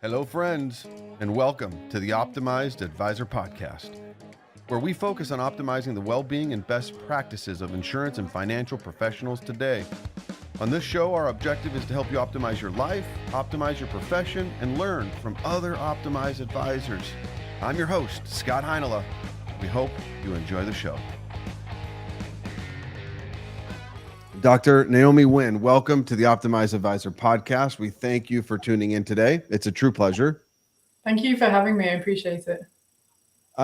Hello, friends, and welcome to the Optimized Advisor Podcast, where we focus on optimizing the well-being and best practices of insurance and financial professionals today. On this show, our objective is to help you optimize your life, optimize your profession, and learn from other optimized advisors. I'm your host, Scott Heinela. We hope you enjoy the show. Dr. Naomi Win, welcome to the Optimized Advisor Podcast. We thank you for tuning in today. It's a true pleasure. Thank you for having me. I appreciate it.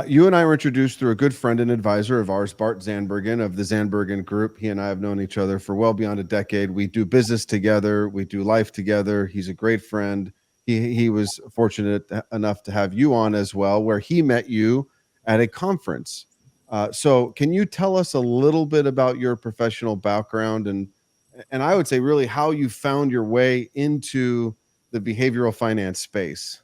You and I were introduced through a good friend and advisor of ours, Bart Zandbergen of the Zandbergen Group. He and I have known each other for well beyond a decade. We do business together. We do life together. He's a great friend. He was fortunate enough to have you on as well, where he met you at a conference. So can you tell us a little bit about your professional background and I would say really how you found your way into the behavioral finance space?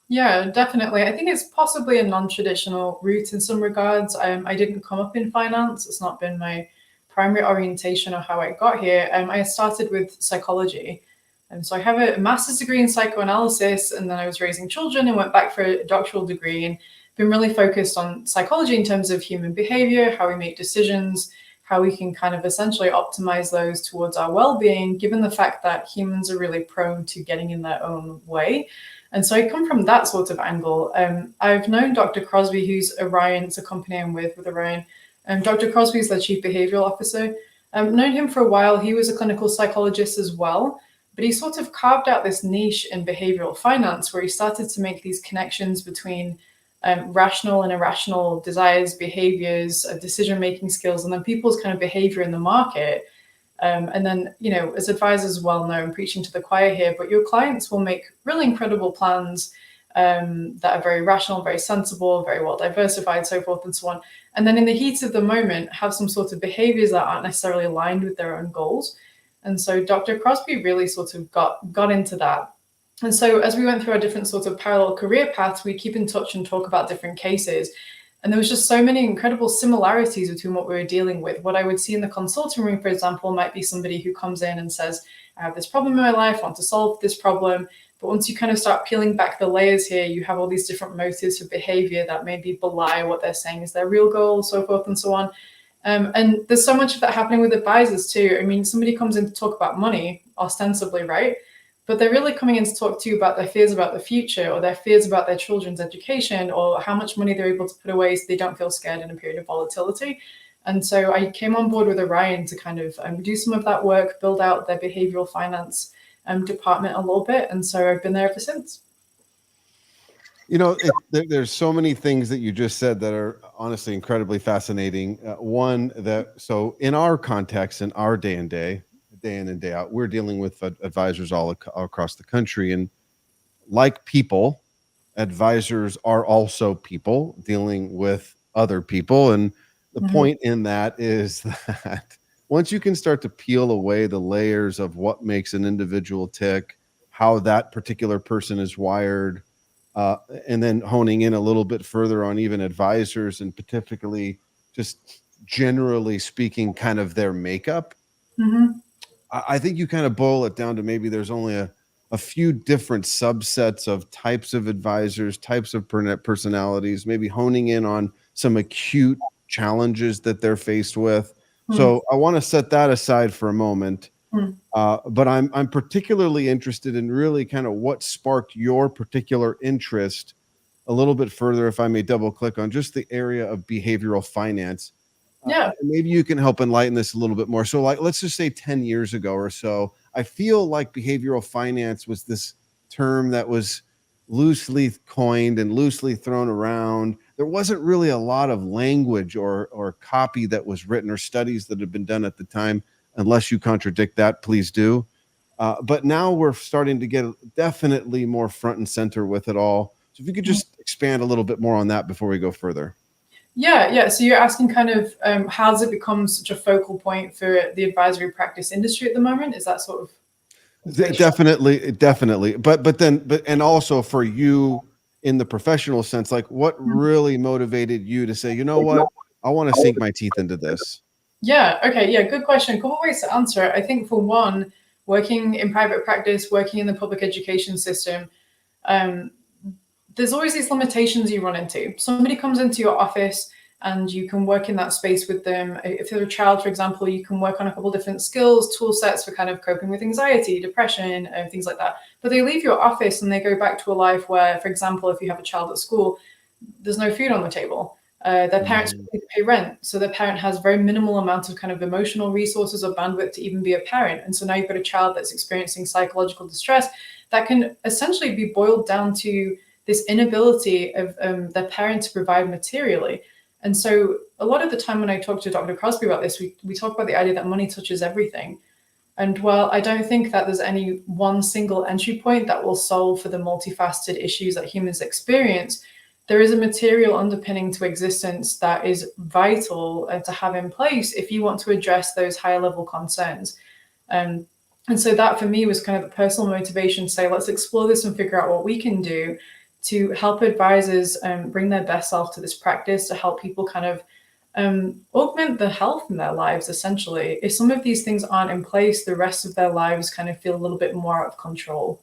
Yeah, definitely. I think it's possibly a non-traditional route in some regards. I didn't come up in finance. It's not been my primary orientation or how I got here. I started with psychology. And so I have a master's degree in psychoanalysis, and then I was raising children and went back for a doctoral degree and been really focused on psychology in terms of human behavior, how we make decisions, how we can kind of essentially optimize those towards our well-being, given the fact that humans are really prone to getting in their own way. And so I come from that sort of angle. I've known Dr. Crosby, who's Orion, it's a company I'm with Orion. Dr. Crosby is the Chief Behavioral Officer. I've known him for a while. He was a clinical psychologist as well, but he sort of carved out this niche in behavioral finance where he started to make these connections between rational and irrational desires, behaviors, decision-making skills, and then people's kind of behavior in the market. And then, you know, as advisors well know, I'm preaching to the choir here, but your clients will make really incredible plans that are very rational, very sensible, very well diversified, so forth and so on. And then in the heat of the moment, have some sort of behaviors that aren't necessarily aligned with their own goals. And so Dr. Crosby really sort of got into that. And so as we went through our different sort of parallel career paths, we keep in touch and talk about different cases. And there was just so many incredible similarities between what we were dealing with. What I would see in the consulting room, for example, might be somebody who comes in and says, I have this problem in my life, I want to solve this problem. But once you kind of start peeling back the layers here, you have all these different motives for behavior that maybe belie what they're saying is their real goal, so forth and so on. And there's so much of that happening with advisors too. I mean, somebody comes in to talk about money, ostensibly, right? But they're really coming in to talk to you about their fears about the future or their fears about their children's education or how much money they're able to put away so they don't feel scared in a period of volatility. And so I came on board with Orion to kind of do some of that work, build out their behavioral finance department a little bit. And so I've been there ever since. You know, there's so many things that you just said that are honestly incredibly fascinating. One, so in our context, in our day and day in and day out, we're dealing with advisors all across the country. And like people, advisors are also people dealing with other people. And the point in that is that once you can start to peel away the layers of what makes an individual tick, how that particular person is wired, and then honing in a little bit further on even advisors and particularly just generally speaking, kind of their makeup. I think you kind of boil it down to maybe there's only a few different subsets of types of advisors, types of personalities, maybe honing in on some acute challenges that they're faced with. So I want to set that aside for a moment. But I'm particularly interested in really kind of what sparked your particular interest a little bit further, if I may double click on just the area of behavioral finance. Yeah. Maybe you can help enlighten this a little bit more. So like, let's just say 10 years ago or so, I feel like behavioral finance was this term that was loosely coined and loosely thrown around. There wasn't really a lot of language or copy that was written or studies that had been done at the time. Unless you contradict that, please do. But now we're starting to get definitely more front and center with it all. So if you could just expand a little bit more on that before we go further. Yeah. So you're asking kind of how does it become such a focal point for the advisory practice industry at the moment? Is that sort of Definitely. But and also for you in the professional sense, like what really motivated you to say, you know what, I want to sink my teeth into this? Yeah. Okay. Yeah. Good question. A couple of ways to answer it. I think for one, working in private practice, working in the public education system, there's always these limitations you run into. Somebody comes into your office and you can work in that space with them. If they're a child, for example, you can work on a couple different skills, tool sets for kind of coping with anxiety, depression, things like that. But they leave your office and they go back to a life where, for example, if you have a child at school, there's no food on the table. Their parents need to pay rent. So their parent has very minimal amount of kind of emotional resources or bandwidth to even be a parent. And so now you've got a child that's experiencing psychological distress that can essentially be boiled down to this inability of their parent to provide materially. And so a lot of the time when I talk to Dr. Crosby about this, we talk about the idea that money touches everything. And while I don't think that there's any one single entry point that will solve for the multifaceted issues that humans experience, there is a material underpinning to existence that is vital to have in place if you want to address those higher level concerns. And so that for me was kind of the personal motivation to say, let's explore this and figure out what we can do to help advisors bring their best self to this practice, to help people kind of augment the health in their lives, essentially. If some of these things aren't in place, the rest of their lives kind of feel a little bit more out of control.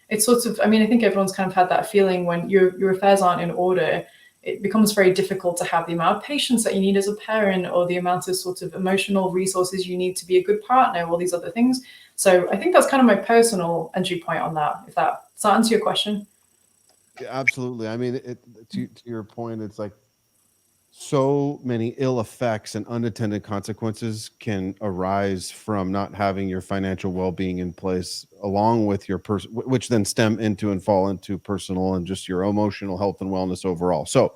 It's sort of, I mean, I think everyone's kind of had that feeling when your affairs aren't in order, it becomes very difficult to have the amount of patience that you need as a parent or the amount of sort of emotional resources you need to be a good partner, all these other things. So I think that's kind of my personal entry point on that, if that, does that answer your question? Yeah, absolutely. I mean, to your point, it's like so many ill effects and unintended consequences can arise from not having your financial well-being in place, along with your which then stem into and fall into personal and just your emotional health and wellness overall. So,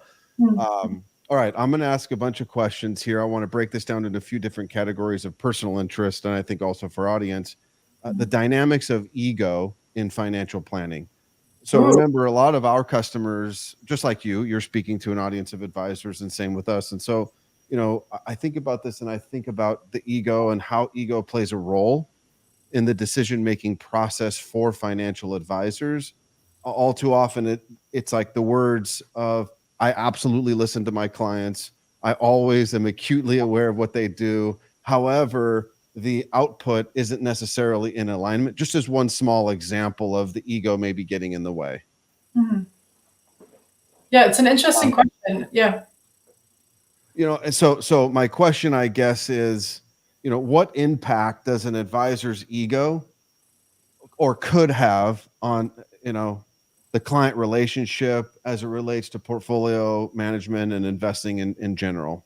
all right, I'm going to ask a bunch of questions here. I want to break this down into a few different categories of personal interest, and I think also for audience, the dynamics of ego in financial planning. So remember, a lot of our customers, just like you're speaking to an audience of advisors, and same with us. And so, I think about this and I think about the ego and how ego plays a role in the decision-making process for financial advisors. All too often, it's like the words of, I absolutely listen to my clients. I always am acutely aware of what they do. However, the output isn't necessarily in alignment, just as one small example of the ego maybe getting in the way. Yeah, it's an interesting question. Yeah. And so my question, I guess, is, what impact does an advisor's ego or could have on, the client relationship as it relates to portfolio management and investing in general?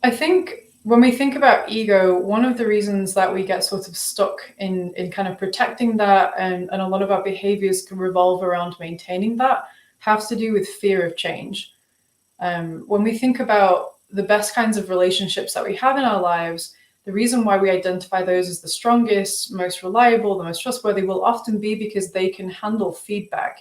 I think when we think about ego, one of the reasons that we get sort of stuck in kind of protecting that, and a lot of our behaviors can revolve around maintaining that, has to do with fear of change. When we think about the best kinds of relationships that we have in our lives, the reason why we identify those as the strongest, most reliable, the most trustworthy will often be because they can handle feedback.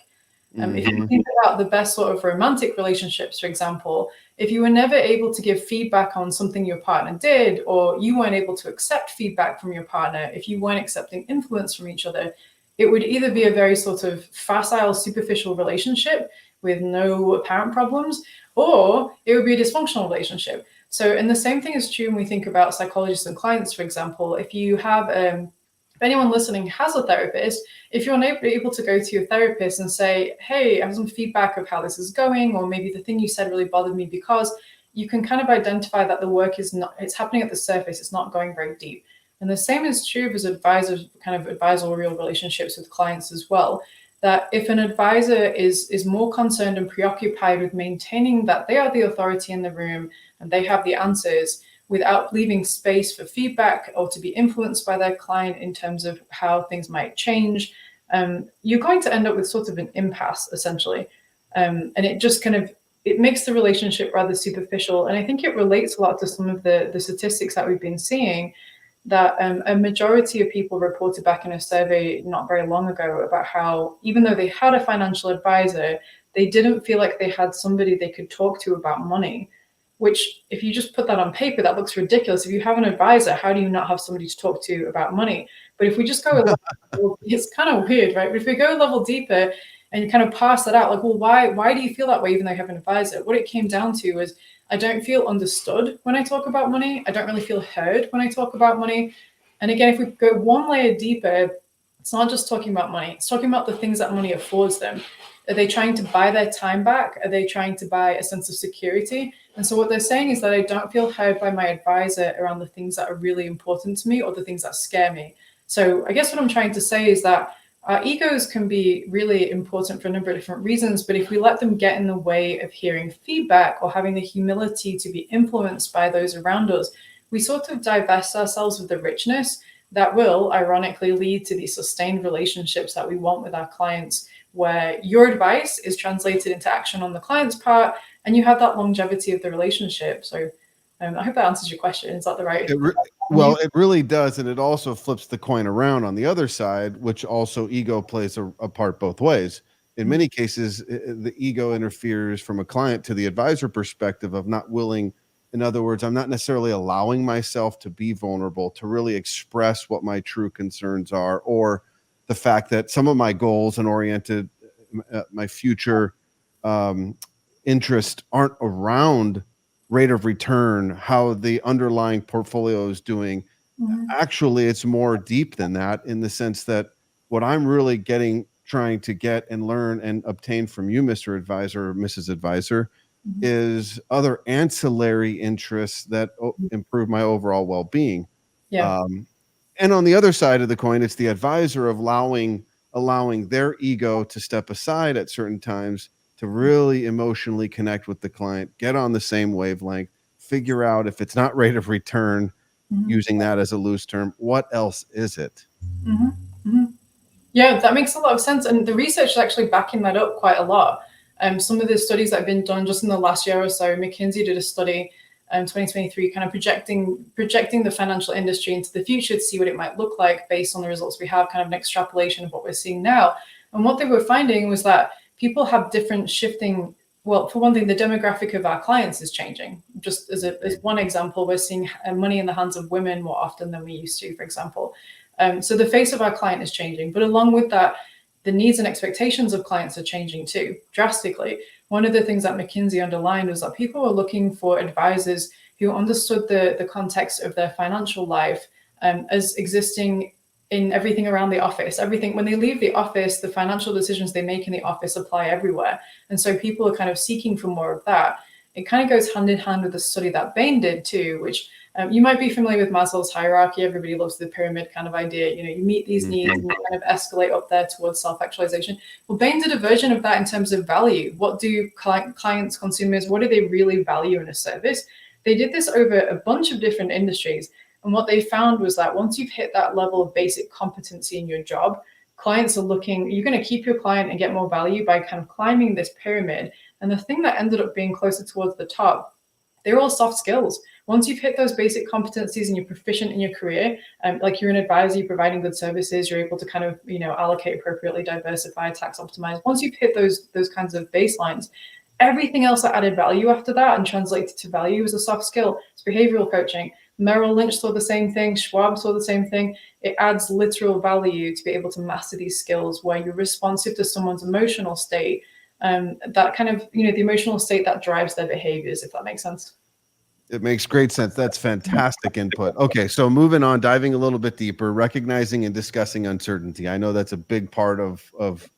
If you think about the best sort of romantic relationships, for example, if you were never able to give feedback on something your partner did, or you weren't able to accept feedback from your partner, if you weren't accepting influence from each other, it would either be a very sort of facile, superficial relationship with no apparent problems, or it would be a dysfunctional relationship. So, and the same thing is true when we think about psychologists and clients, for example. If you have, if anyone listening has a therapist, if you're not able to go to your therapist and say, hey, I have some feedback of how this is going, or maybe the thing you said really bothered me, because you can kind of identify that the work is not, it's happening at the surface, it's not going very deep. And the same is true as advisors, kind of advisorial relationships with clients as well. That if an advisor is more concerned and preoccupied with maintaining that they are the authority in the room and they have the answers, without leaving space for feedback or to be influenced by their client in terms of how things might change, you're going to end up with sort of an impasse, essentially. And it just kind of, it makes the relationship rather superficial. And I think it relates a lot to some of the statistics that we've been seeing, that a majority of people reported back in a survey not very long ago about how, even though they had a financial advisor, they didn't feel like they had somebody they could talk to about money. Which, if you just put that on paper, that looks ridiculous. If you have an advisor, how do you not have somebody to talk to about money? But if we just go a level, it's kind of weird, right? But if we go a level deeper and you kind of parse that out, like, well, why do you feel that way even though you have an advisor? What it came down to is, I don't feel understood when I talk about money. I don't really feel heard when I talk about money. And again, if we go one layer deeper, It's not just talking about money. It's talking about the things that money affords them. Are they trying to buy their time back? Are they trying to buy a sense of security? And so what they're saying is that I don't feel heard by my advisor around the things that are really important to me or the things that scare me. So I guess what I'm trying to say is that our egos can be really important for a number of different reasons, but if we let them get in the way of hearing feedback or having the humility to be influenced by those around us, we sort of divest ourselves of the richness that will ironically lead to these sustained relationships that we want with our clients, where your advice is translated into action on the client's part and you have that longevity of the relationship. So I hope that answers your question. Is that the right Well, it really does, and it also flips the coin around on the other side, which also ego plays a part both ways. In many cases, the ego interferes from a client to the advisor perspective of not willing. In other words, I'm not necessarily allowing myself to be vulnerable, to really express what my true concerns are, or the fact that some of my goals and oriented my future interest aren't around rate of return, how the underlying portfolio is doing. Actually, it's more deep than that, in the sense that what I'm really trying to get and learn and obtain from you, Mr. Advisor or Mrs. Advisor, is other ancillary interests that improve my overall well-being. Yeah. And on the other side of the coin, it's the advisor of allowing their ego to step aside at certain times to really emotionally connect with the client, get on the same wavelength, figure out, if it's not rate of return, using that as a loose term, what else is it? Yeah, that makes a lot of sense. And the research is actually backing that up quite a lot. Some of the studies that have been done just in the last year or so, McKinsey did a study 2023, kind of projecting the financial industry into the future to see what it might look like based on the results we have, kind of an extrapolation of what we're seeing now. And what they were finding was that people have different shifting. Well, for one thing, the demographic of our clients is changing. Just as one example, we're seeing money in the hands of women more often than we used to, for example. So the face of our client is changing, but along with that, the needs and expectations of clients are changing too, drastically. One of the things that McKinsey underlined was that people were looking for advisors who understood the context of their financial life as existing in everything around the office. Everything, when they leave the office, the financial decisions they make in the office apply everywhere. And so people are kind of seeking for more of that. It kind of goes hand in hand with the study that Bain did too, which you might be familiar with Maslow's hierarchy. Everybody loves the pyramid kind of idea. You know, you meet these needs and you kind of escalate up there towards self-actualization. Well, Bain did a version of that in terms of value. What do clients, consumers, what do they really value in a service? They did this over a bunch of different industries. And what they found was that once you've hit that level of basic competency in your job, clients are looking, you're going to keep your client and get more value by kind of climbing this pyramid. And the thing that ended up being closer towards the top, they're all soft skills. Once you've hit those basic competencies and you're proficient in your career, like you're an advisor, you're providing good services, you're able to kind of, allocate appropriately, diversify, tax optimize. Once you've hit those kinds of baselines, everything else that added value after that and translated to value is a soft skill. It's behavioral coaching. Merrill Lynch saw the same thing. Schwab saw the same thing. It adds literal value to be able to master these skills where you're responsive to someone's emotional state. That kind of, the emotional state that drives their behaviors, if that makes sense. It makes great sense. That's fantastic input. Okay, so moving on, diving a little bit deeper, recognizing and discussing uncertainty. I know that's a big part of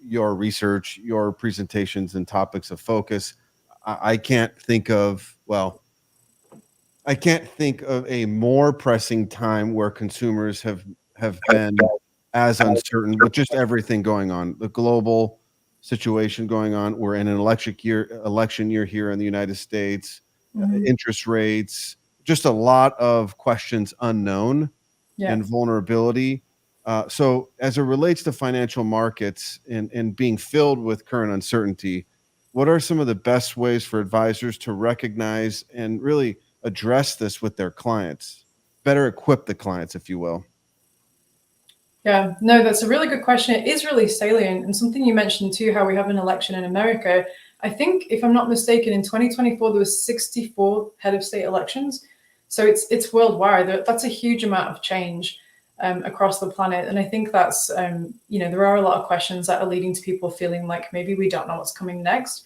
your research, your presentations, and topics of focus. I can't think of a more pressing time where consumers have been as uncertain with just everything going on, the global situation going on. We're in an election year here in the United States. Interest rates, just a lot of questions unknown and vulnerability. So as it relates to financial markets and being filled with current uncertainty, what are some of the best ways for advisors to recognize and really address this with their clients, better equip the clients, if you will? Yeah, no, that's a really good question. It is really salient, and something you mentioned too, how we have an election in America. I think, if I'm not mistaken, in 2024 there was 64 head of state elections, so it's worldwide. That's a huge amount of change across the planet, and I think that's there are a lot of questions that are leading to people feeling like maybe we don't know what's coming next.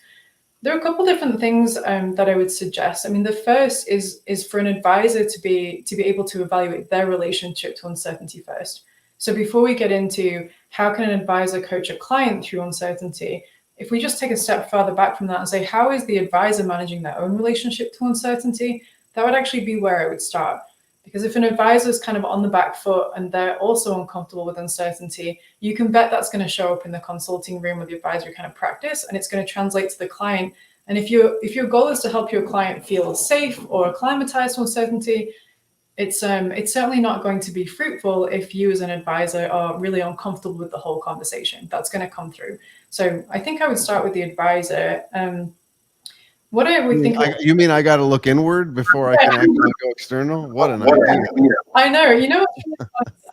There are a couple different things that I would suggest. I mean, the first is for an advisor to be able to evaluate their relationship to uncertainty first. So before we get into how can an advisor coach a client through uncertainty, if we just take a step further back from that and say, how is the advisor managing their own relationship to uncertainty? That would actually be where I would start. Because if an advisor is kind of on the back foot and they're also uncomfortable with uncertainty, you can bet that's going to show up in the consulting room or the advisory kind of practice, and it's going to translate to the client. And if your goal is to help your client feel safe or acclimatized to uncertainty, it's certainly not going to be fruitful if you as an advisor are really uncomfortable with the whole conversation. That's going to come through. So I think I would start with the advisor. What I would think. You mean I got to look inward before I can actually go external? What an idea! I know. You know,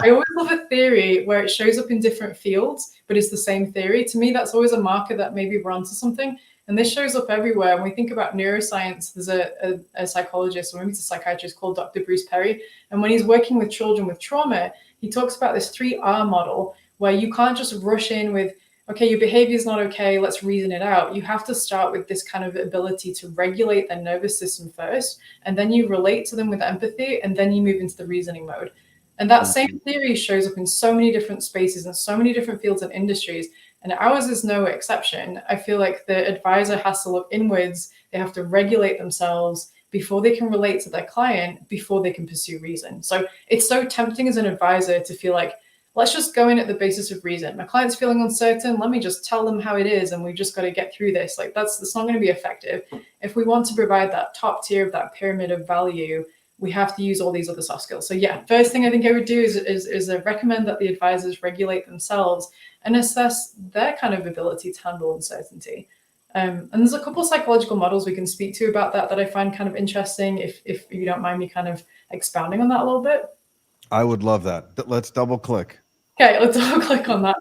I always love a theory where it shows up in different fields, but it's the same theory. To me, that's always a marker that maybe we're onto something. And this shows up everywhere. When we think about neuroscience, there's a psychologist, or maybe it's a psychiatrist called Dr. Bruce Perry. And when he's working with children with trauma, he talks about this 3R model where you can't just rush in with, okay, your behavior is not okay, let's reason it out. You have to start with this kind of ability to regulate their nervous system first, and then you relate to them with empathy, and then you move into the reasoning mode. And that same theory shows up in so many different spaces and so many different fields and industries. And ours is no exception. I feel like the advisor has to look inwards. They have to regulate themselves before they can relate to their client, before they can pursue reason. So it's so tempting as an advisor to feel like, let's just go in at the basis of reason. My client's feeling uncertain. Let me just tell them how it is. And we've just got to get through this. Like that's not going to be effective. If we want to provide that top tier of that pyramid of value, we have to use all these other soft skills. So yeah, first thing I think I would do is recommend that the advisors regulate themselves and assess their kind of ability to handle uncertainty. And there's a couple of psychological models we can speak to about that I find kind of interesting, if you don't mind me kind of expounding on that a little bit. I would love that. Let's double click. Okay, let's double click on that.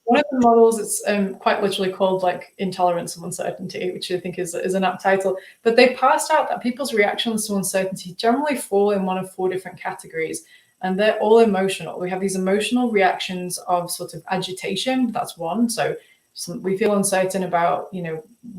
One of the models is quite literally called like Intolerance of Uncertainty, which I think is an apt title. But they passed out that people's reactions to uncertainty generally fall in one of 4 different categories. And they're all emotional. We have these emotional reactions of sort of agitation. That's one. So we feel uncertain about,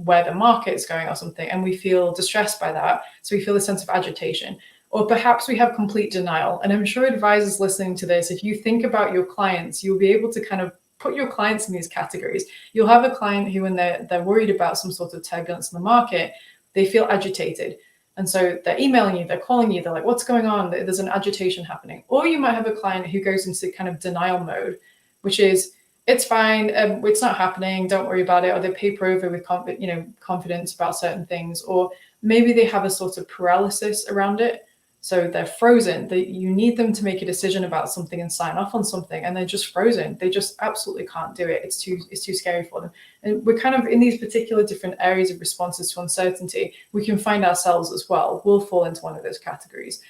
where the market's going or something, and we feel distressed by that. So we feel a sense of agitation. Or perhaps we have complete denial. And I'm sure advisors listening to this, if you think about your clients, you'll be able to kind of put your clients in these categories. You'll have a client who, when they're worried about some sort of turbulence in the market, they feel agitated. And so they're emailing you, they're calling you, they're like, what's going on? There's an agitation happening. Or you might have a client who goes into kind of denial mode, which is, it's fine, it's not happening, don't worry about it. Or they paper over with confidence about certain things. Or maybe they have a sort of paralysis around it. So they're frozen. You need them to make a decision about something and sign off on something, and they're just frozen. They just absolutely can't do it. It's too scary for them. And we're kind of in these particular different areas of responses to uncertainty. We can find ourselves as well. We'll fall into one of those categories.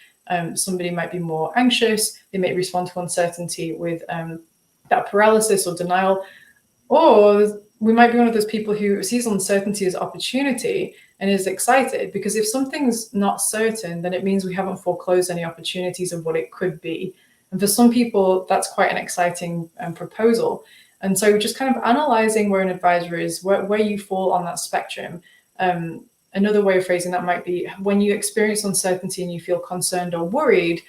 Somebody might be more anxious. They may respond to uncertainty with that paralysis or denial. Or we might be one of those people who sees uncertainty as opportunity and is excited, because if something's not certain, then it means we haven't foreclosed any opportunities of what it could be. And for some people, that's quite an exciting proposal. And so just kind of analyzing where an advisor is, where you fall on that spectrum. Another way of phrasing that might be, when you experience uncertainty and you feel concerned or worried,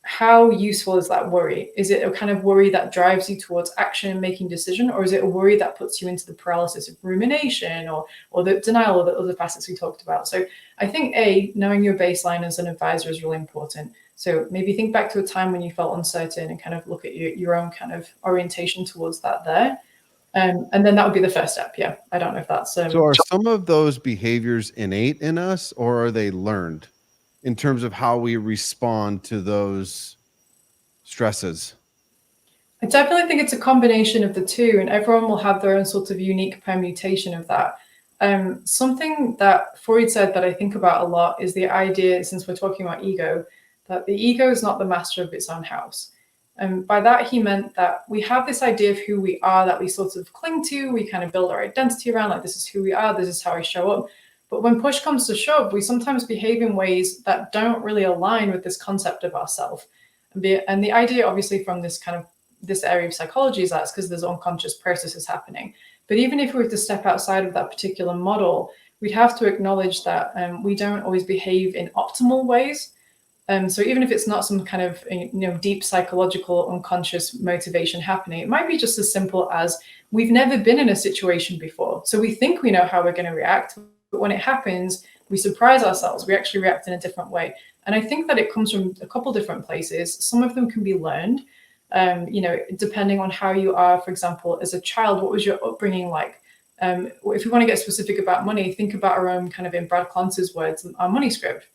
how useful is that worry? Is it a kind of worry that drives you towards action and making decision, or is it a worry that puts you into the paralysis of rumination or the denial of the other facets we talked about? So I think knowing your baseline as an advisor is really important. So maybe think back to a time when you felt uncertain and kind of look at your own kind of orientation towards that there. And then that would be the first step. Yeah, I don't know if that's... So are some of those behaviors innate in us, or are they learned in terms of how we respond to those stresses? I definitely think it's a combination of the two, and everyone will have their own sort of unique permutation of that. Something that Freud said that I think about a lot is the idea, since we're talking about ego, that the ego is not the master of its own house. And by that, he meant that we have this idea of who we are that we sort of cling to, we kind of build our identity around, like, this is who we are, this is how I show up. But when push comes to shove, we sometimes behave in ways that don't really align with this concept of ourself. And the idea, obviously, from this area of psychology is that's because there's unconscious processes happening. But even if we were to step outside of that particular model, we'd have to acknowledge that we don't always behave in optimal ways. So even if it's not some kind of deep psychological unconscious motivation happening, it might be just as simple as we've never been in a situation before. So we think we know how we're going to react, but when it happens, we surprise ourselves. We actually react in a different way. And I think that it comes from a couple different places. Some of them can be learned, depending on how you are. For example, as a child, what was your upbringing like? If we want to get specific about money, think about our own kind of, in Brad Clancy's words, our money script.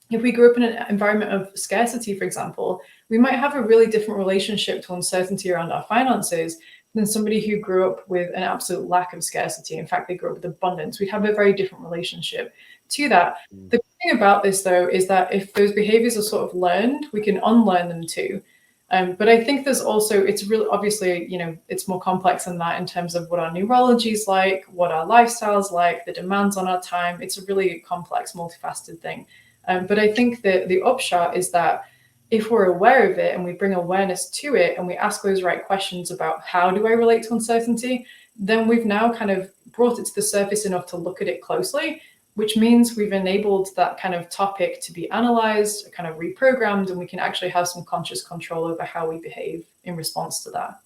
If we grew up in an environment of scarcity, for example, we might have a really different relationship to uncertainty around our finances than somebody who grew up with an absolute lack of scarcity. In fact, they grew up with abundance. We'd have a very different relationship to that. The thing about this, though, is that if those behaviors are sort of learned, we can unlearn them too. But I think there's also, it's really obviously, it's more complex than that in terms of what our neurology is like, what our lifestyle is like, the demands on our time. It's a really complex, multifaceted thing. But I think that the upshot is that if we're aware of it and we bring awareness to it and we ask those right questions about how do I relate to uncertainty, then we've now kind of brought it to the surface enough to look at it closely, which means we've enabled that kind of topic to be analyzed, kind of reprogrammed, and we can actually have some conscious control over how we behave in response to that.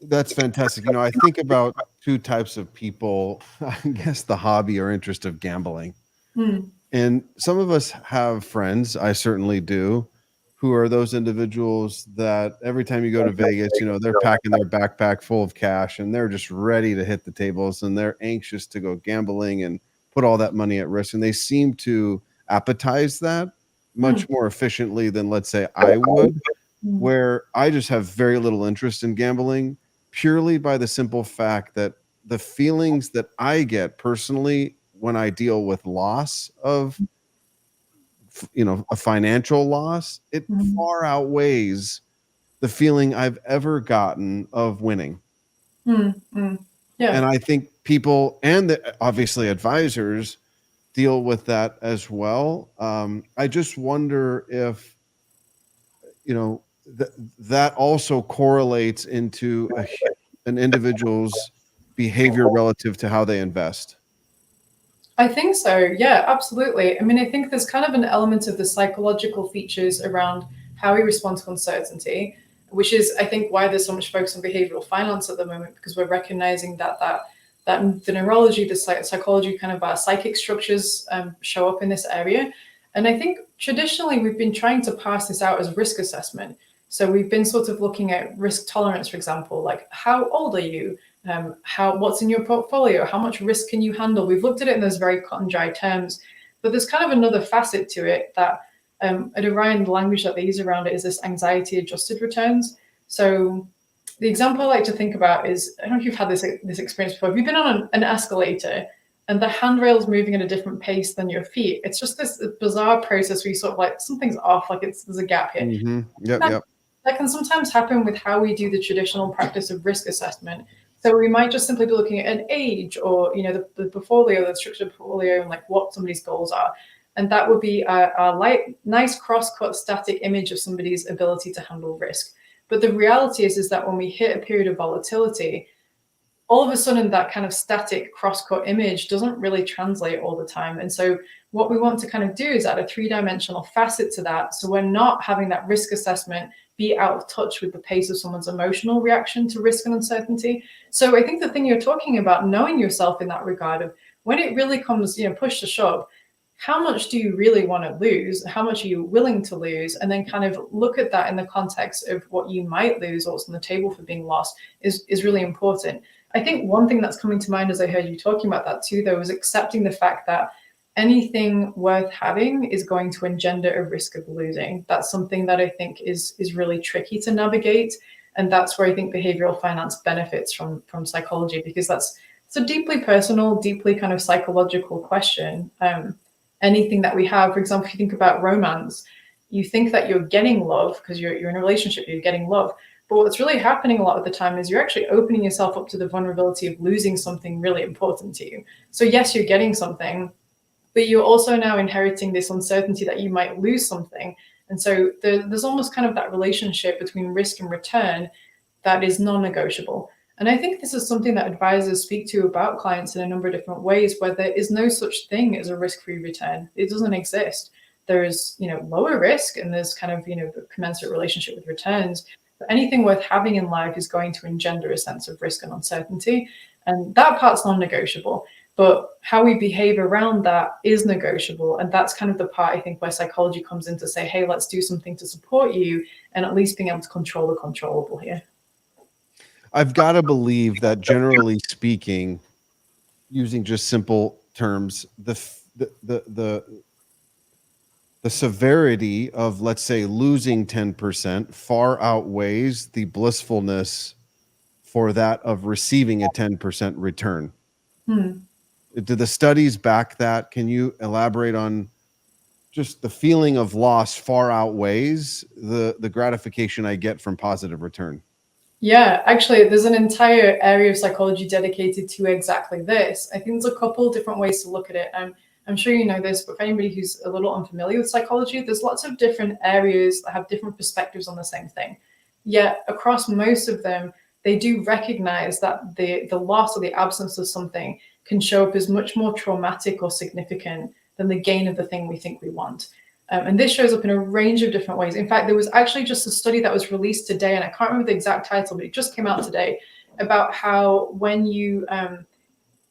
That's fantastic. I think about two types of people, I guess the hobby or interest of gambling. And some of us have friends, I certainly do, who are those individuals that every time you go to Vegas, they're packing their backpack full of cash and they're just ready to hit the tables and they're anxious to go gambling and put all that money at risk. And they seem to appetize that much more efficiently than, let's say, I would, where I just have very little interest in gambling purely by the simple fact that the feelings that I get personally when I deal with loss of, a financial loss, it far outweighs the feeling I've ever gotten of winning. Yeah. And I think people and obviously advisors deal with that as well. I just wonder if, that also correlates into an individual's behavior relative to how they invest. I think so. Yeah, absolutely. I mean, I think there's kind of an element of the psychological features around how we respond to uncertainty, which is, I think, why there's so much focus on behavioral finance at the moment, because we're recognizing that the neurology, the psychology, kind of our psychic structures show up in this area. And I think traditionally we've been trying to parse this out as risk assessment. So we've been sort of looking at risk tolerance, for example, like how old are you? What's in your portfolio? How much risk can you handle? We've looked at it in those very cut and dry terms, but there's kind of another facet to it that at Orion, the language that they use around it is this anxiety adjusted returns. So the example I like to think about is, I don't know if you've had this experience before. If you've been on an escalator and the handrail's moving at a different pace than your feet, it's just this bizarre process where you sort of like, something's off, like there's a gap here. Yep. That can sometimes happen with how we do the traditional practice of risk assessment. So we might just simply be looking at an age or, the portfolio, the structured portfolio, and like what somebody's goals are. And that would be a nice cross-cut static image of somebody's ability to handle risk. But the reality is that when we hit a period of volatility, all of a sudden that kind of static cross-cut image doesn't really translate all the time. And so what we want to kind of do is add a three-dimensional facet to that. So we're not having that risk assessment be out of touch with the pace of someone's emotional reaction to risk and uncertainty. So I think the thing you're talking about, knowing yourself in that regard of when it really comes, push to shove, how much do you really want to lose? How much are you willing to lose? And then kind of look at that in the context of what you might lose or what's on the table for being lost is really important. I think one thing that's coming to mind as I heard you talking about that too, though, is accepting the fact that anything worth having is going to engender a risk of losing. That's something that I think is really tricky to navigate. And that's where I think behavioral finance benefits from psychology, because it's a deeply personal, deeply kind of psychological question. Anything that we have, for example, if you think about romance, you think that you're getting love because you're in a relationship, you're getting love. But what's really happening a lot of the time is you're actually opening yourself up to the vulnerability of losing something really important to you. So yes, you're getting something, but you're also now inheriting this uncertainty that you might lose something. And so there's almost kind of that relationship between risk and return that is non-negotiable. And I think this is something that advisors speak to about clients in a number of different ways, where there is no such thing as a risk-free return. It doesn't exist. there's, lower risk and there's kind of, the commensurate relationship with returns. But anything worth having in life is going to engender a sense of risk and uncertainty. And that part's non-negotiable. But how we behave around that is negotiable. And that's kind of the part, I think, where psychology comes in to say, hey, let's do something to support you and at least being able to control the controllable here. I've got to believe that generally speaking, using just simple terms, the severity of, let's say, losing 10% far outweighs the blissfulness for that of receiving a 10% return. Do the studies back that? Can you elaborate on just the feeling of loss far outweighs the gratification I get from positive return? Yeah, actually, there's an entire area of psychology dedicated to exactly this. I think there's a couple different ways to look at it. I'm sure you know this, but for anybody who's a little unfamiliar with psychology, there's lots of different areas that have different perspectives on the same thing. Yet across most of them, they do recognize that the loss or the absence of something can show up as much more traumatic or significant than the gain of the thing we think we want. And this shows up in a range of different ways. In fact, there was actually just a study that was released today, and I can't remember the exact title, but it just came out today, about how when you,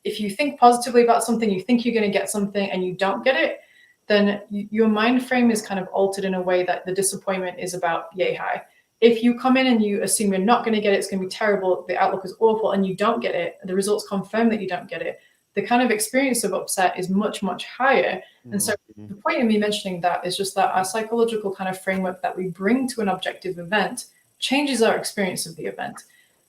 if you think positively about something, you think you're going to get something and you don't get it, then your mind frame is kind of altered in a way that the disappointment is about yay high. If you come in and you assume you're not going to get it, it's going to be terrible, the outlook is awful, and you don't get it, the results confirm that you don't get it, the kind of experience of upset is much, much higher. And so the point of me mentioning that is just that our psychological kind of framework that we bring to an objective event changes our experience of the event.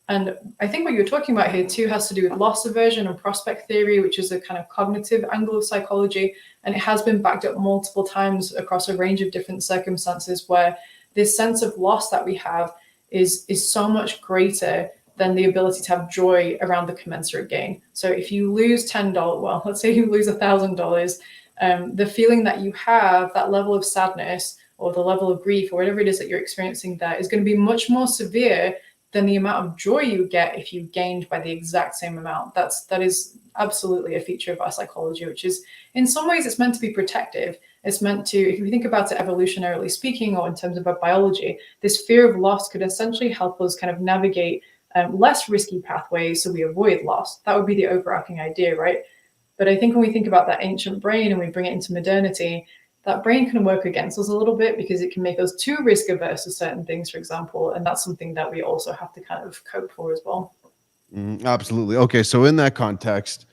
And I think what you're talking about here too has to do with loss aversion and prospect theory, which is a kind of cognitive angle of psychology. And it has been backed up multiple times across a range of different circumstances where this sense of loss that we have is so much greater than the ability to have joy around the commensurate gain. So if you lose $10, well, let's say you lose $1,000, the feeling that you have, that level of sadness or the level of grief or whatever it is that you're experiencing there is going to be much more severe than the amount of joy you get if you gained by the exact same amount. That is absolutely a feature of our psychology, which is in some ways it's meant to be protective. It's meant to, if you think about it evolutionarily speaking, or in terms of our biology, this fear of loss could essentially help us kind of navigate less risky pathways so we avoid loss. That would be the overarching idea, right? But I think when we think about that ancient brain and we bring it into modernity, that brain can work against us a little bit because it can make us too risk averse to certain things, for example. And that's something that we also have to kind of cope for as well. Absolutely. Okay. So in that context,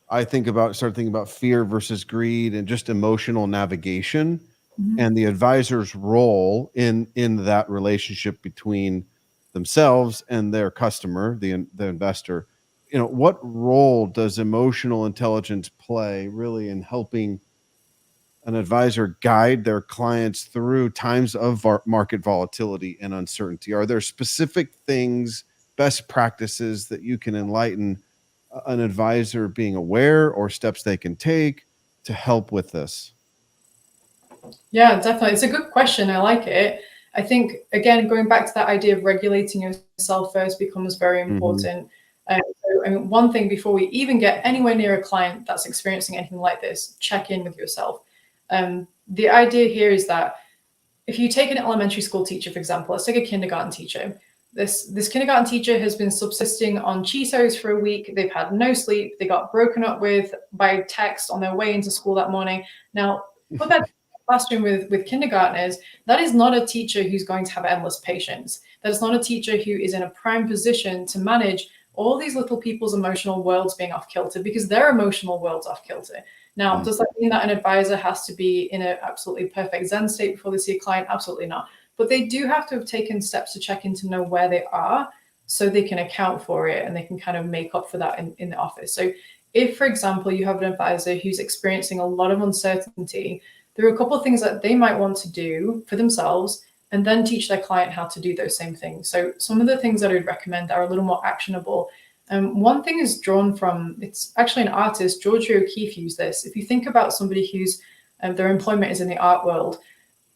I start thinking about fear versus greed and just emotional navigation and the advisor's role in that relationship between themselves and their customer, the investor. What role does emotional intelligence play really in helping an advisor guide their clients through times of market volatility and uncertainty? Are there specific things, best practices that you can enlighten an advisor being aware, or steps they can take to help with this? Yeah, definitely. It's a good question. I like it. I think, again, going back to that idea of regulating yourself first becomes very important. So, I mean, one thing before we even get anywhere near a client that's experiencing anything like this, check in with yourself. The idea here is that if you take an elementary school teacher, for example, let's take a kindergarten teacher. This kindergarten teacher has been subsisting on Cheetos for a week. They've had no sleep. They got broken up with by text on their way into school that morning. Now, put that classroom with kindergartners, that is not a teacher who's going to have endless patience. That is not a teacher who is in a prime position to manage all these little people's emotional worlds being off kilter, because their emotional world's off kilter. Now, does that mean that an advisor has to be in an absolutely perfect Zen state before they see a client? Absolutely not. But they do have to have taken steps to check in to know where they are so they can account for it and they can kind of make up for that in the office. So if, for example, you have an advisor who's experiencing a lot of uncertainty, there are a couple of things that they might want to do for themselves and then teach their client how to do those same things. So some of the things that I would recommend are a little more actionable. One thing is drawn from, it's actually an artist, Georgia O'Keeffe used this. If you think about somebody whose their employment is in the art world,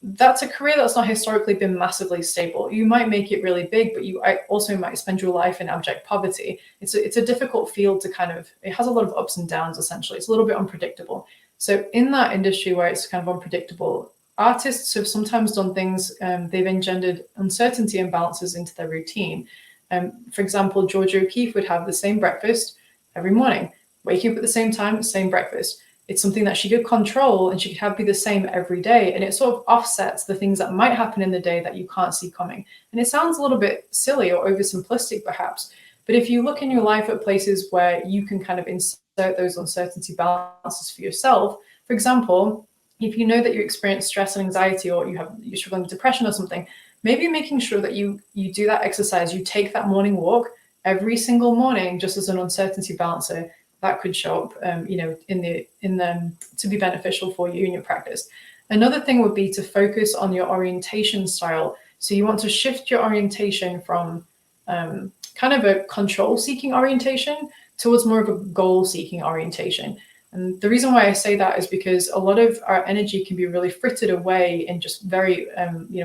that's a career that's not historically been massively stable. You might make it really big, but you also might spend your life in abject poverty. It's a difficult field to kind of, it has a lot of ups and downs, essentially. It's a little bit unpredictable. So in that industry where it's kind of unpredictable, artists have sometimes done things, they've engendered uncertainty imbalances into their routine. For example, Georgia O'Keeffe would have the same breakfast every morning, waking up at the same time, same breakfast. It's something that she could control and she could have be the same every day. And it sort of offsets the things that might happen in the day that you can't see coming. And it sounds a little bit silly or oversimplistic, perhaps. But if you look in your life at places where you can kind of insert those uncertainty balances for yourself, for example, if you know that you experience stress and anxiety, or you're struggling with depression or something, maybe making sure that you do that exercise, you take that morning walk every single morning, just as an uncertainty balancer, that could show up, to be beneficial for you in your practice. Another thing would be to focus on your orientation style. So you want to shift your orientation from kind of a control-seeking orientation towards more of a goal-seeking orientation. And the reason why I say that is because a lot of our energy can be really frittered away in just very,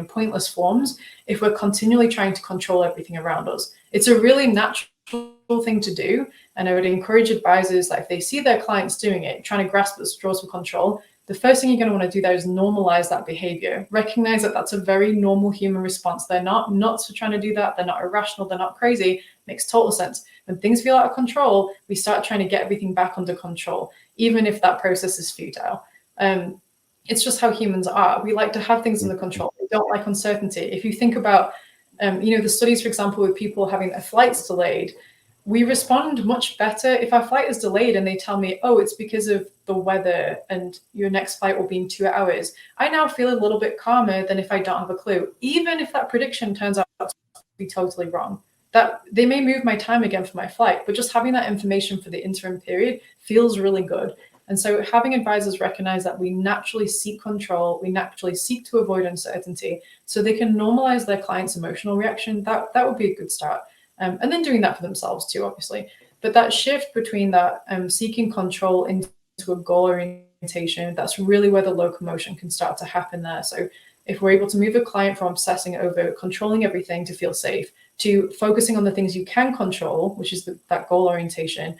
pointless forms if we're continually trying to control everything around us. It's a really natural thing to do. And I would encourage advisors that if they see their clients doing it, trying to grasp the straws for control, the first thing you're going to want to do there is normalize that behavior. Recognize that that's a very normal human response. They're not nuts for trying to do that. They're not irrational. They're not crazy. Makes total sense. When things feel out of control, we start trying to get everything back under control, even if that process is futile. It's just how humans are. We like to have things under control. We don't like uncertainty. If you think about, the studies, for example, with people having their flights delayed, we respond much better if our flight is delayed and they tell me, oh, it's because of the weather and your next flight will be in 2 hours. I now feel a little bit calmer than if I don't have a clue, even if that prediction turns out to be totally wrong. That they may move my time again for my flight, but just having that information for the interim period feels really good. And so having advisors recognize that we naturally seek control, we naturally seek to avoid uncertainty, so they can normalize their client's emotional reaction, that would be a good start. And then doing that for themselves too, obviously. But that shift between that seeking control into a goal orientation, that's really where the locomotion can start to happen there. So if we're able to move a client from obsessing over controlling everything to feel safe to focusing on the things you can control, which is that goal orientation,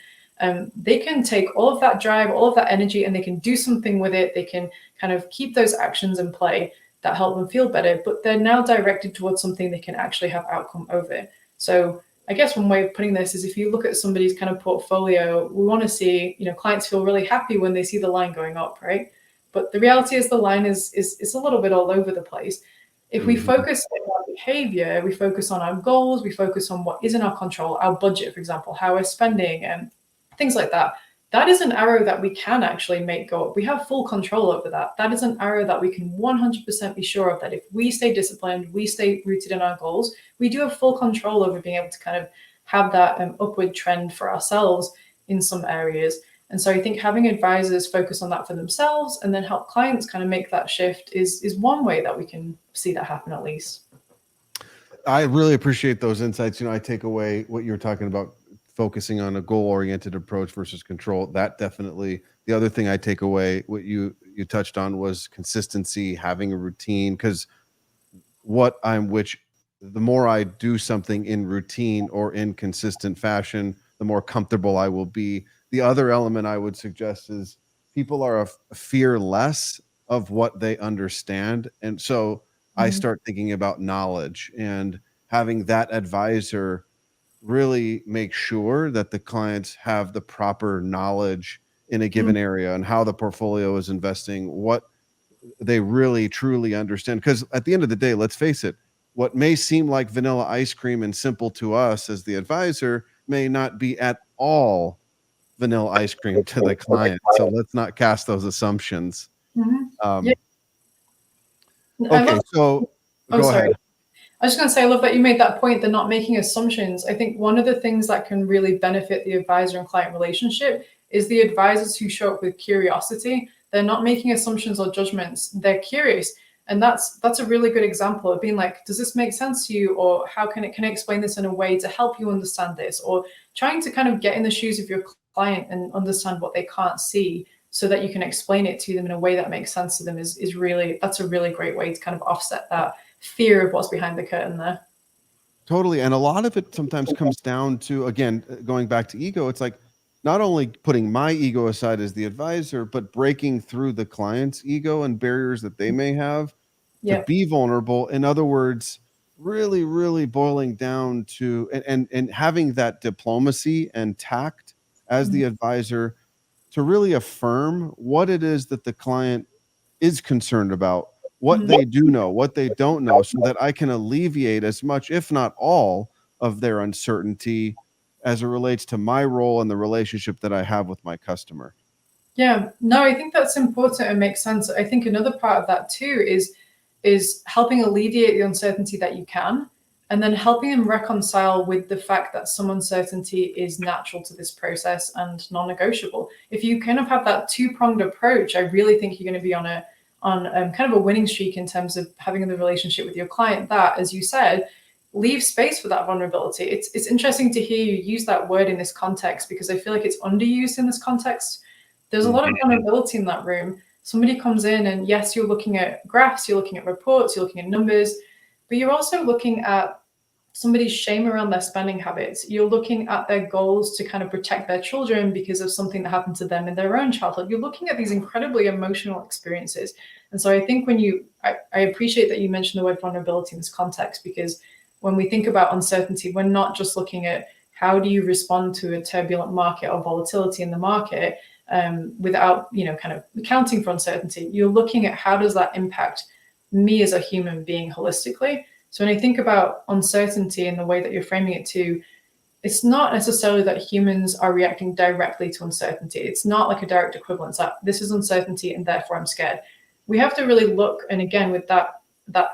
they can take all of that drive, all of that energy, and they can do something with it. They can kind of keep those actions in play that help them feel better, but they're now directed towards something they can actually have outcome over. So I guess one way of putting this is if you look at somebody's kind of portfolio, we want to see, clients feel really happy when they see the line going up, right? But the reality is the line is a little bit all over the place. If we focus on our behavior, we focus on our goals, we focus on what is in our control, our budget, for example, how we're spending and things like that. That is an arrow that we can actually make go up. We have full control over that. That is an arrow that we can 100% be sure of, that if we stay disciplined, we stay rooted in our goals, we do have full control over being able to kind of have that upward trend for ourselves in some areas. And so I think having advisors focus on that for themselves and then help clients kind of make that shift is one way that we can see that happen at least. I really appreciate those insights. I take away what you're talking about, focusing on a goal-oriented approach versus control. That definitely. The other thing I take away, what you touched on, was consistency, having a routine, because the more I do something in routine or in consistent fashion, the more comfortable I will be. The other element I would suggest is people are fear less of what they understand. And so I start thinking about knowledge, and having that advisor really make sure that the clients have the proper knowledge in a given area and how the portfolio is investing, what they really truly understand. Because at the end of the day, let's face it, what may seem like vanilla ice cream and simple to us as the advisor may not be at all vanilla ice cream to the client. So let's not cast those assumptions. Yeah. Okay, so go ahead. I was just going to say, I love that you made that point. They're not making assumptions. I think one of the things that can really benefit the advisor and client relationship is the advisors who show up with curiosity. They're not making assumptions or judgments. They're curious. And that's a really good example of being like, does this make sense to you? Or can I explain this in a way to help you understand this? Or trying to kind of get in the shoes of your client and understand what they can't see so that you can explain it to them in a way that makes sense to them that's a really great way to kind of offset that fear of what's behind the curtain there. Totally. And a lot of it sometimes comes down to, again, going back to ego, it's like not only putting my ego aside as the advisor, but breaking through the client's ego and barriers that they may have to Yeah. be vulnerable. In other words, really, really boiling down to and having that diplomacy and tact as Mhm. the advisor to really affirm what it is that the client is concerned about, what Mhm. they do know, what they don't know, so that I can alleviate as much, if not all, of their uncertainty as it relates to my role and the relationship that I have with my customer. Yeah, no, I think that's important and makes sense. I think another part of that too is helping alleviate the uncertainty that you can, and then helping them reconcile with the fact that some uncertainty is natural to this process and non-negotiable. If you kind of have that two-pronged approach, I really think you're going to be on kind of a winning streak in terms of having the relationship with your client. That, as you said, leave space for that vulnerability. It's interesting to hear you use that word in this context because I feel like it's underused in this context. There's a lot of Mhm. vulnerability in that room. Somebody comes in and yes, you're looking at graphs, you're looking at reports, you're looking at numbers, but you're also looking at somebody's shame around their spending habits. You're looking at their goals to kind of protect their children because of something that happened to them in their own childhood. You're looking at these incredibly emotional experiences. And so I think I appreciate that you mentioned the word vulnerability in this context, because when we think about uncertainty, we're not just looking at how do you respond to a turbulent market or volatility in the market, without kind of accounting for uncertainty. You're looking at how does that impact me as a human being holistically. So when I think about uncertainty and the way that you're framing it too, it's not necessarily that humans are reacting directly to uncertainty. It's not like a direct equivalence that this is uncertainty and therefore I'm scared. We have to really look, and again, with that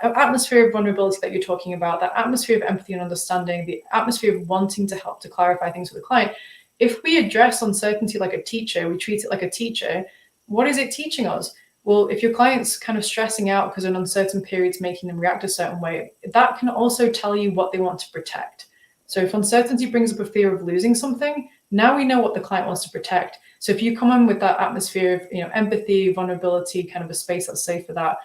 atmosphere of vulnerability that you're talking about, that atmosphere of empathy and understanding, the atmosphere of wanting to help to clarify things with the client. If we address uncertainty like a teacher, we treat it like a teacher, what is it teaching us? Well, if your client's kind of stressing out because an uncertain period's making them react a certain way, that can also tell you what they want to protect. So if uncertainty brings up a fear of losing something, now we know what the client wants to protect. So if you come in with that atmosphere of empathy, vulnerability, kind of a space that's safe for that,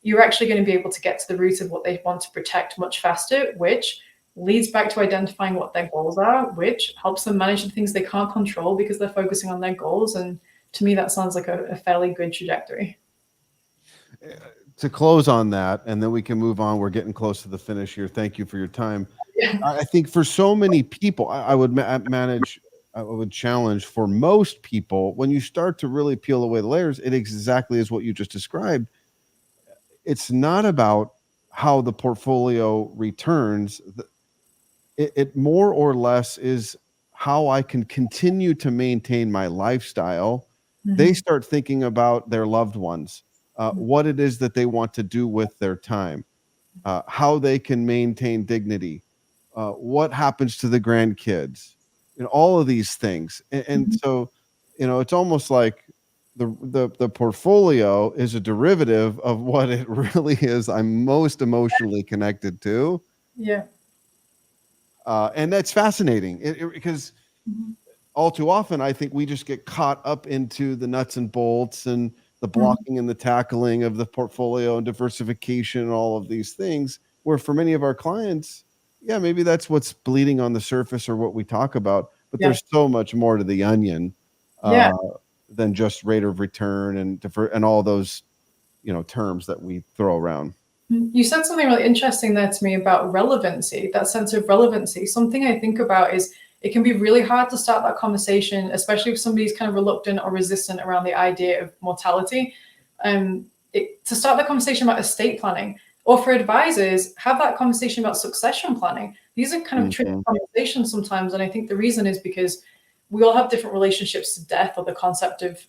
you're actually going to be able to get to the root of what they want to protect much faster, which leads back to identifying what their goals are, which helps them manage the things they can't control because they're focusing on their goals. And to me, that sounds like a fairly good trajectory. To close on that, and then we can move on. We're getting close to the finish here. Thank you for your time. Yeah. I think for so many people, I would I would challenge for most people, when you start to really peel away the layers, it exactly is what you just described. It's not about how the portfolio returns. It more or less is how I can continue to maintain my lifestyle. They Mhm. start thinking about their loved ones, what it is that they want to do with their time, how they can maintain dignity, what happens to the grandkids, all of these things. And Mhm. so, it's almost like the portfolio is a derivative of what it really is I'm most emotionally connected to. Yeah. And that's fascinating because Mhm. all too often, I think we just get caught up into the nuts and bolts and the Mhm. blocking and the tackling of the portfolio and diversification and all of these things. Where for many of our clients, yeah, maybe that's what's bleeding on the surface or what we talk about, but Yeah. there's so much more to the onion Yeah. uh, than just rate of return and all those terms that we throw around. You said something really interesting there to me about relevancy, that sense of relevancy. Something I think about is it can be really hard to start that conversation, especially if somebody's kind of reluctant or resistant around the idea of mortality. To start the conversation about estate planning, or for advisors, have that conversation about succession planning. These are kind of tricky Mhm. conversations sometimes, and I think the reason is because we all have different relationships to death or the concept of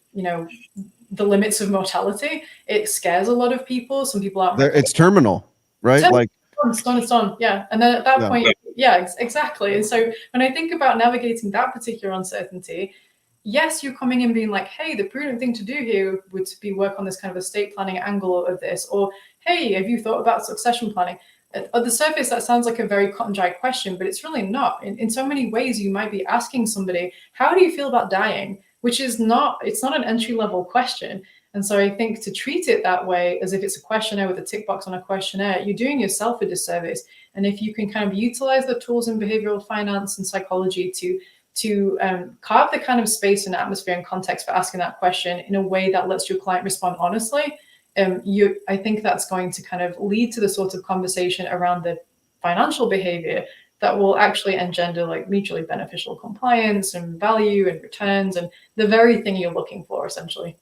the limits of mortality. It scares a lot of people. Some people aren't ready. It's terminal, right? Tell me, Like, it's done, it's done. Yeah. And then at that yeah. point, yeah, exactly. And so when I think about navigating that particular uncertainty, yes, you're coming in being like, hey, the prudent thing to do here would be work on this kind of estate planning angle of this. Or, hey, have you thought about succession planning? At the surface, that sounds like a very cut and dry question, but it's really not. In so many ways, you might be asking somebody, how do you feel about dying? Which is not, it's not an entry level question. And so I think to treat it that way, as if it's a questionnaire with a tick box on a questionnaire, you're doing yourself a disservice. And if you can kind of utilize the tools in behavioral finance and psychology to to carve the kind of space and atmosphere and context for asking that question in a way that lets your client respond honestly, I think that's going to kind of lead to the sort of conversation around the financial behavior that will actually engender like mutually beneficial compliance and value and returns and the very thing you're looking for, essentially.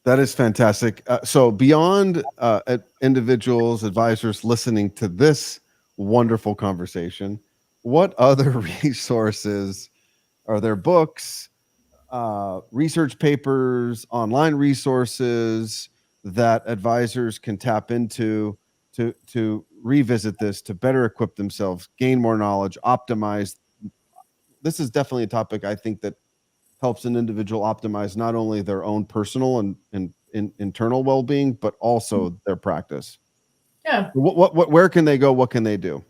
That is fantastic. So beyond individuals, advisors listening to this wonderful conversation, what other resources are there? Books, research papers, online resources that advisors can tap into to revisit this, to better equip themselves, gain more knowledge, optimize? This is definitely a topic I think that helps an individual optimize not only their own personal and internal well-being, but also their practice. Yeah. Where can they go? What can they do?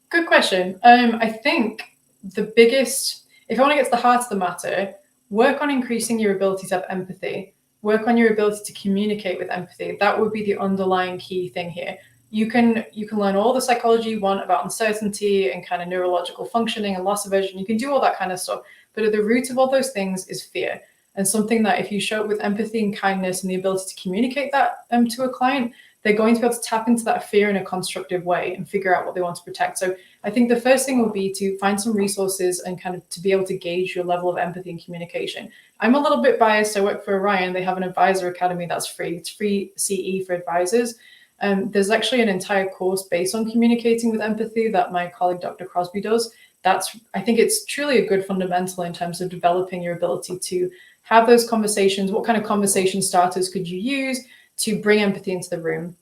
Good question. I think the biggest, if I want to get to the heart of the matter, work on increasing your ability to have empathy. Work on your ability to communicate with empathy. That would be the underlying key thing here. You can learn all the psychology you want about uncertainty and kind of neurological functioning and loss aversion. You can do all that kind of stuff. But at the root of all those things is fear. And something that if you show up with empathy and kindness and the ability to communicate that to a client, they're going to be able to tap into that fear in a constructive way and figure out what they want to protect. So I think the first thing will be to find some resources and kind of to be able to gauge your level of empathy and communication. I'm a little bit biased. I work for Orion. They have an advisor academy that's free. It's free CE for advisors. There's actually an entire course based on communicating with empathy that my colleague, Dr. Crosby, does. I think it's truly a good fundamental in terms of developing your ability to have those conversations. What kind of conversation starters could you use to bring empathy into the room?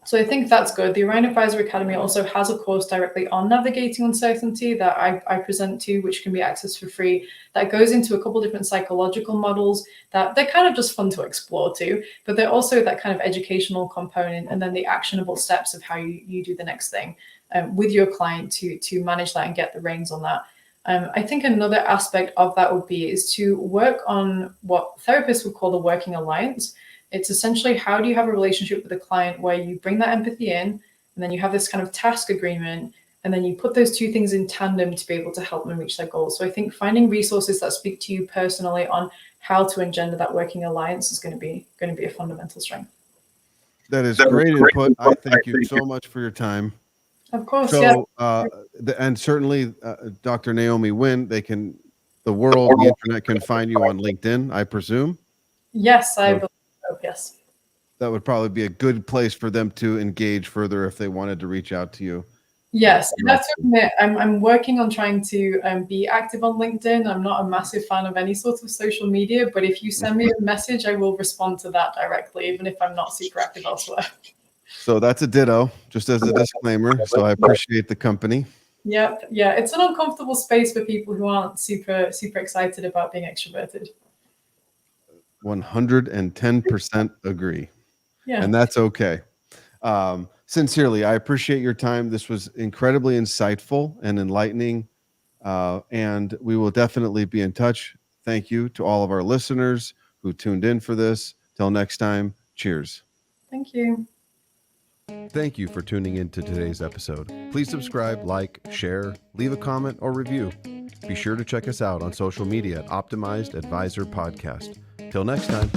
So I think that's good. The Orion Advisor Academy also has a course directly on navigating uncertainty that I present to, which can be accessed for free. That goes into a couple different psychological models that they're kind of just fun to explore too, but they're also that kind of educational component and then the actionable steps of how you do the next thing with your client to manage that and get the reins on that. I think another aspect of that would be is to work on what therapists would call the working alliance. It's essentially how do you have a relationship with a client where you bring that empathy in and then you have this kind of task agreement and then you put those two things in tandem to be able to help them reach their goals. So I think finding resources that speak to you personally on how to engender that working alliance is going to be a fundamental strength. That is great input. I thank you so much for your time. Of course, so, yeah. And certainly, Dr. Naomi Win, the internet can find you on LinkedIn, I presume. Yes, I believe so, yes. That would probably be a good place for them to engage further if they wanted to reach out to you. Yes, and that's to admit, I'm working on trying to be active on LinkedIn. I'm not a massive fan of any sort of social media, but if you send me a message, I will respond to that directly, even if I'm not super active elsewhere. So that's a ditto, just as a disclaimer. So I appreciate the company. Yep. Yeah. It's an uncomfortable space for people who aren't super excited about being extroverted. 110% agree. Yeah. And that's okay. Sincerely, I appreciate your time. This was incredibly insightful and enlightening. And we will definitely be in touch. Thank you to all of our listeners who tuned in for this. Till next time, cheers. Thank you. Thank you for tuning in to today's episode. Please subscribe, like, share, leave a comment or review. Be sure to check us out on social media at Optimized Advisor Podcast. Till next time.